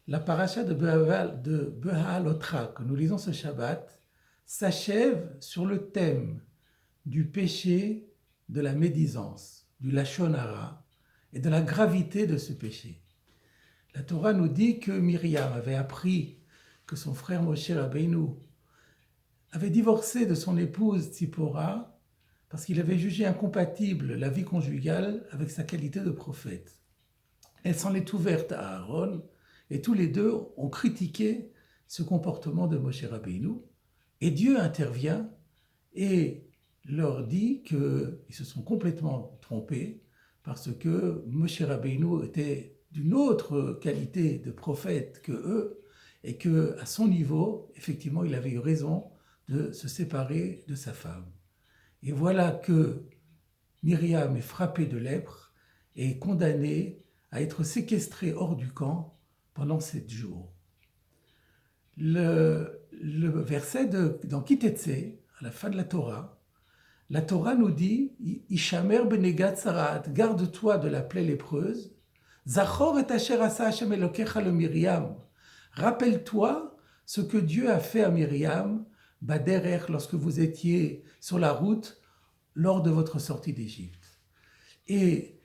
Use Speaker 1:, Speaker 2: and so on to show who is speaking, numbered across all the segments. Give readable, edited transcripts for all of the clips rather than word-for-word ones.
Speaker 1: La paracha de Beha'alotra que nous lisons ce Shabbat s'achève sur le thème du péché de la médisance, du lashon hara, et de la gravité de ce péché. La Torah nous dit que Myriam avait appris que son frère Moshe Rabbeinu avait divorcé de son épouse Tzipora parce qu'il avait jugé incompatible la vie conjugale avec sa qualité de prophète. Elle s'en est ouverte à Aaron et tous les deux ont critiqué ce comportement de Moshe Rabbeinu. Et Dieu intervient et leur dit qu'ils se sont complètement trompés parce que Moshe Rabbeinu était d'une autre qualité de prophète que eux et qu'à son niveau, effectivement, il avait eu raison de se séparer de sa femme. Et voilà que Myriam est frappée de lèpre et est condamnée à être séquestrée hors du camp pendant 7 jours. Le verset dans Kitetsé, à la fin de la Torah nous dit Ishamer benegat sarat, garde-toi de la plaie lépreuse. Zachor et asher asa Hashem Elokecha le Myriam. Rappelle-toi ce que Dieu a fait à Myriam, Baderer, lorsque vous étiez sur la route lors de votre sortie d'Égypte. Et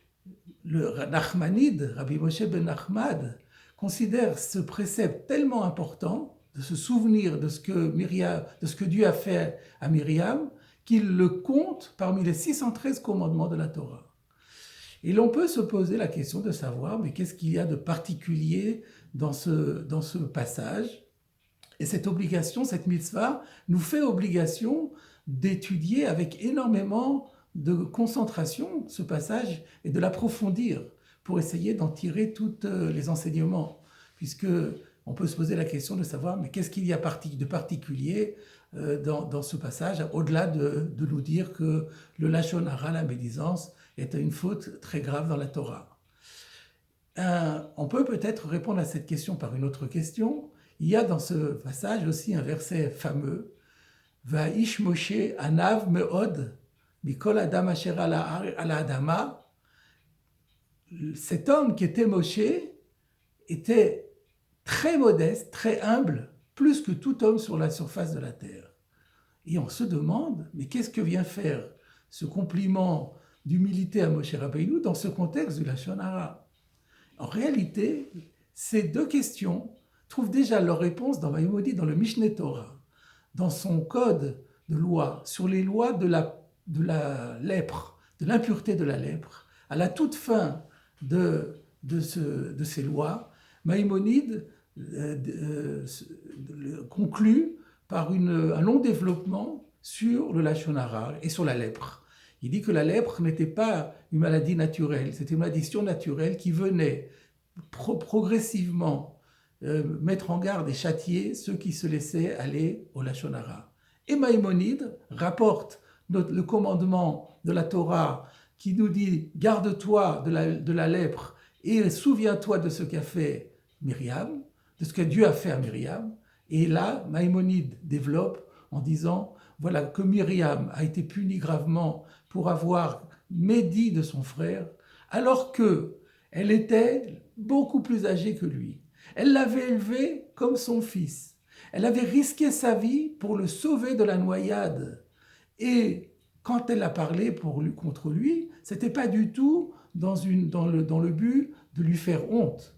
Speaker 1: le Nachmanide, Rabbi Moshe ben Nachmad, considère ce précepte tellement important de se souvenir de ce que Dieu a fait à Myriam, qu'il le compte parmi les 613 commandements de la Torah. Et l'on peut se poser la question de savoir, mais qu'est-ce qu'il y a de particulier dans ce passage? Et cette obligation, cette mitzvah, nous fait obligation d'étudier avec énormément de concentration ce passage et de l'approfondir pour essayer d'en tirer tous les enseignements, puisque on peut se poser la question de savoir mais qu'est-ce qu'il y a de particulier dans ce passage, au-delà de nous dire que le lashon hara, la médisance, est une faute très grave dans la Torah. On peut peut-être répondre à cette question par une autre question. Il y a dans ce passage aussi un verset fameux, Va'ish Moshe anav me'od mikol adam asher ala adama. Cet homme qui était Moshe était très modeste, très humble, plus que tout homme sur la surface de la terre. Et on se demande, mais qu'est-ce que vient faire ce compliment d'humilité à Moshe Rabbeinu dans ce contexte du lashon hara? En réalité, ces deux questions trouvent déjà leur réponse dans Maïmonide, dans le Mishneh Torah, dans son code de loi sur les lois de la lèpre, de l'impureté de la lèpre. À la toute fin de ces lois, Maïmonide conclut par un long développement sur le lashon hara et sur la lèpre. Il dit que la lèpre n'était pas une maladie naturelle, c'était une maladie surnaturelle qui venait progressivement mettre en garde et châtier ceux qui se laissaient aller au lashon hara. Et Maïmonide rapporte le commandement de la Torah qui nous dit « Garde-toi de la lèpre et souviens-toi de ce qu'a fait Myriam, de ce que Dieu a fait à Myriam. » Et là, Maïmonide développe en disant « Voilà que Myriam a été punie gravement pour avoir médit de son frère, alors qu'elle était beaucoup plus âgée que lui. Elle l'avait élevé comme son fils. Elle avait risqué sa vie pour le sauver de la noyade. Et quand elle a parlé contre lui, c'était pas du tout dans le but de lui faire honte.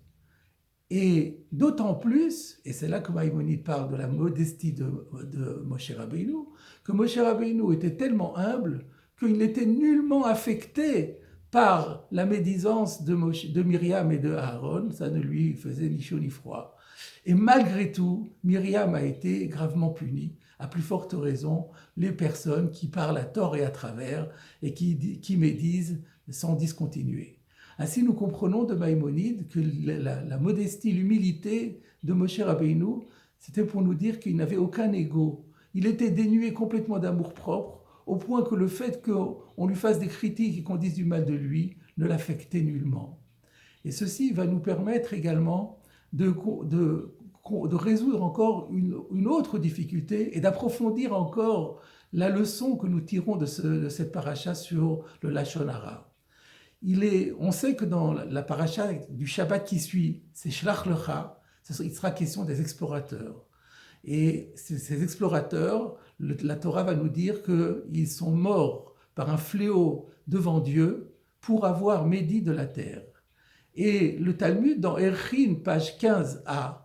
Speaker 1: Et d'autant plus, et c'est là que Maïmonide parle de la modestie de Moshe Rabbeinu, que Moshe Rabbeinu était tellement humble qu'il n'était nullement affecté par la médisance de Myriam et de Aaron, ça ne lui faisait ni chaud ni froid. Et malgré tout, Myriam a été gravement punie, à plus forte raison les personnes qui parlent à tort et à travers et qui médisent sans discontinuer. Ainsi, nous comprenons de Maïmonide que la modestie, l'humilité de Moshe Rabbeinu, c'était pour nous dire qu'il n'avait aucun ego. Il était dénué complètement d'amour-propre, au point que le fait qu'on lui fasse des critiques et qu'on dise du mal de lui ne l'affectait nullement. Et ceci va nous permettre également de résoudre encore une autre difficulté et d'approfondir encore la leçon que nous tirons de cette paracha sur le lashon hara. On sait que dans la paracha du Shabbat qui suit, c'est Shlach Lecha, Il sera question des explorateurs. Et ces explorateurs, la Torah va nous dire qu'ils sont morts par un fléau devant Dieu pour avoir médit de la terre. Et le Talmud, dans Erchin, page 15a,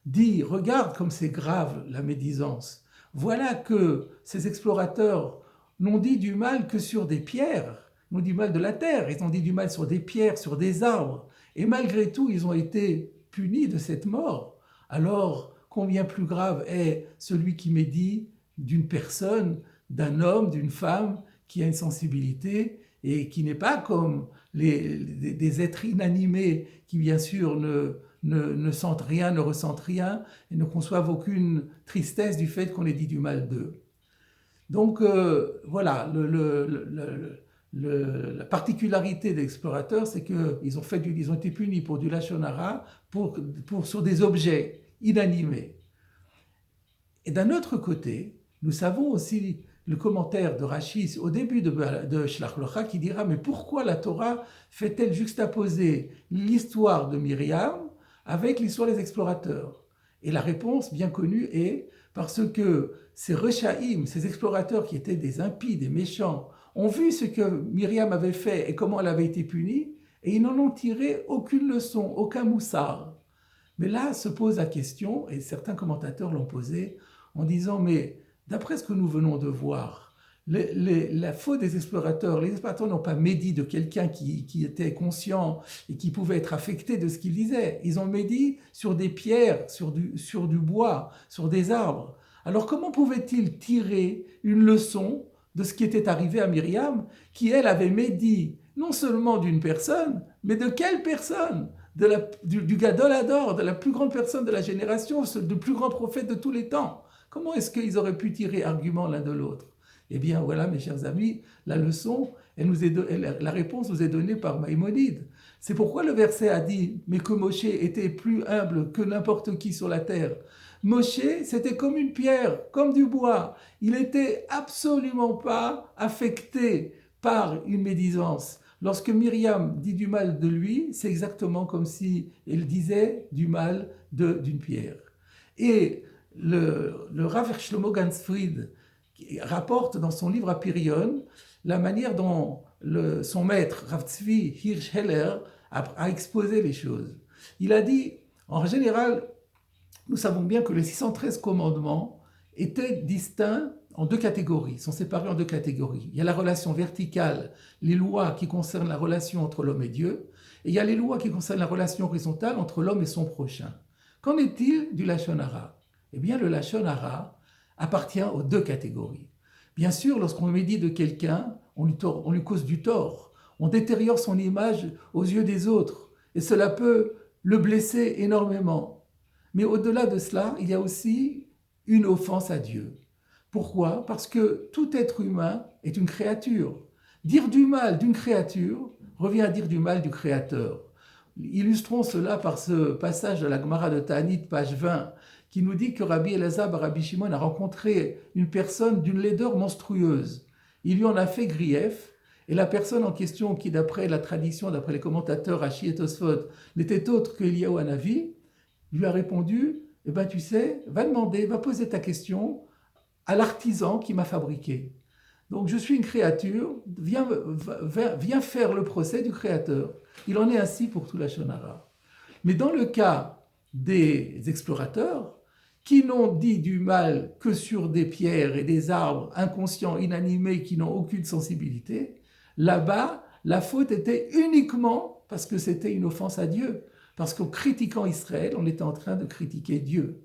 Speaker 1: dit, regarde comme c'est grave la médisance. Voilà que ces explorateurs n'ont dit du mal que sur des pierres, n'ont dit du mal de la terre, ils ont dit du mal sur des pierres, sur des arbres. Et malgré tout, ils ont été punis de cette mort. Alors, combien plus grave est celui qui médit d'une personne, d'un homme, d'une femme qui a une sensibilité et qui n'est pas comme des êtres inanimés qui, bien sûr, ne sentent rien, ne ressentent rien et ne conçoivent aucune tristesse du fait qu'on ait dit du mal d'eux. Donc, voilà, la particularité des explorateurs, c'est qu'ils ont été punis pour du lachon hara, sur des objets inanimés. Et d'un autre côté, nous savons aussi le commentaire de Rashi au début de Shlach Lecha qui dira mais pourquoi la Torah fait-elle juxtaposer l'histoire de Myriam avec l'histoire des explorateurs? Et la réponse bien connue est parce que ces Rechaïm, ces explorateurs qui étaient des impies, des méchants, ont vu ce que Myriam avait fait et comment elle avait été punie, et ils n'en ont tiré aucune leçon, aucun moussard. Mais là se pose la question, et certains commentateurs l'ont posé, en disant, mais d'après ce que nous venons de voir, la faute des explorateurs, les explorateurs n'ont pas médit de quelqu'un qui était conscient et qui pouvait être affecté de ce qu'il disait. Ils ont médit sur des pierres, sur du bois, sur des arbres. Alors comment pouvaient-ils tirer une leçon de ce qui était arrivé à Myriam, qui elle avait médit non seulement d'une personne, mais de quelle personne? Du Gadol Hador, de la plus grande personne de la génération, du plus grand prophète de tous les temps. Comment est-ce qu'ils auraient pu tirer argument l'un de l'autre? Eh bien voilà, mes chers amis, la leçon, la réponse nous est donnée par Maïmonide. C'est pourquoi le verset a dit « Mais que Moshe était plus humble que n'importe qui sur la terre ». Moshe, c'était comme une pierre, comme du bois. Il n'était absolument pas affecté par une médisance. Lorsque Myriam dit du mal de lui, c'est exactement comme si elle disait du mal d'une pierre. Et le Rav Shlomo Ganzfried rapporte dans son livre Apirion la manière dont son maître, Rav Tzvi Hirsch-Heller, a exposé les choses. Il a dit, en général, nous savons bien que les 613 commandements étaient distincts en deux catégories, sont séparés en deux catégories. Il y a la relation verticale, les lois qui concernent la relation entre l'homme et Dieu, et il y a les lois qui concernent la relation horizontale entre l'homme et son prochain. Qu'en est-il du lachon hara? Eh bien, le lachon hara appartient aux deux catégories. Bien sûr, lorsqu'on médit de quelqu'un, on lui cause du tort, on détériore son image aux yeux des autres, et cela peut le blesser énormément. Mais au-delà de cela, il y a aussi une offense à Dieu. Pourquoi? Parce que tout être humain est une créature. Dire du mal d'une créature revient à dire du mal du Créateur. Illustrons cela par ce passage de la Gemara de Ta'anit, page 20, qui nous dit que Rabbi Elazar bar Rabbi Shimon a rencontré une personne d'une laideur monstrueuse. Il lui en a fait grief, et la personne en question, qui d'après la tradition, d'après les commentateurs Rashi et Tosfot, n'était autre que Eliyahu Hanavi, lui a répondu, eh ben, tu sais, va poser ta question à l'artisan qui m'a fabriqué. Donc je suis une créature, viens faire le procès du créateur. Il en est ainsi pour tout lachon hara. Mais dans le cas des explorateurs, qui n'ont dit du mal que sur des pierres et des arbres inconscients, inanimés, qui n'ont aucune sensibilité, là-bas, la faute était uniquement parce que c'était une offense à Dieu. Parce qu'en critiquant Israël, on était en train de critiquer Dieu.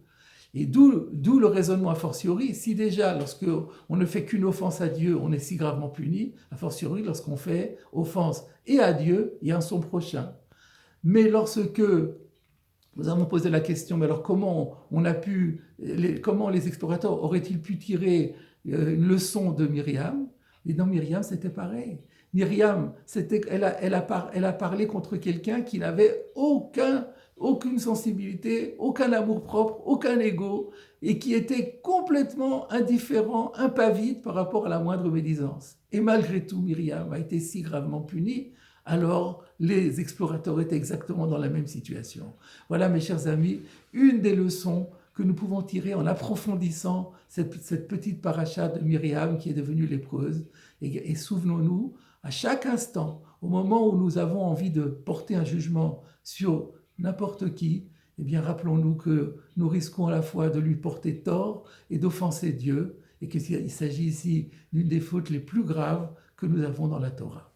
Speaker 1: Et d'où le raisonnement a fortiori. Si déjà, lorsqu'on ne fait qu'une offense à Dieu, on est si gravement puni, a fortiori lorsqu'on fait offense et à Dieu et à son prochain. Mais lorsque nous avons posé la question, mais alors comment les explorateurs auraient-ils pu tirer une leçon de Myriam? Et dans Myriam, c'était pareil. Myriam, elle a parlé contre quelqu'un qui n'avait aucune sensibilité, aucun amour-propre, aucun ego, et qui était complètement indifférent, impavide par rapport à la moindre médisance. Et malgré tout, Myriam a été si gravement punie alors les explorateurs étaient exactement dans la même situation. Voilà, mes chers amis, une des leçons que nous pouvons tirer en approfondissant cette petite paracha de Myriam qui est devenue lépreuse. Et souvenons-nous, à chaque instant, au moment où nous avons envie de porter un jugement sur n'importe qui, eh bien rappelons-nous que nous risquons à la fois de lui porter tort et d'offenser Dieu, et qu'il s'agit ici d'une des fautes les plus graves que nous avons dans la Torah.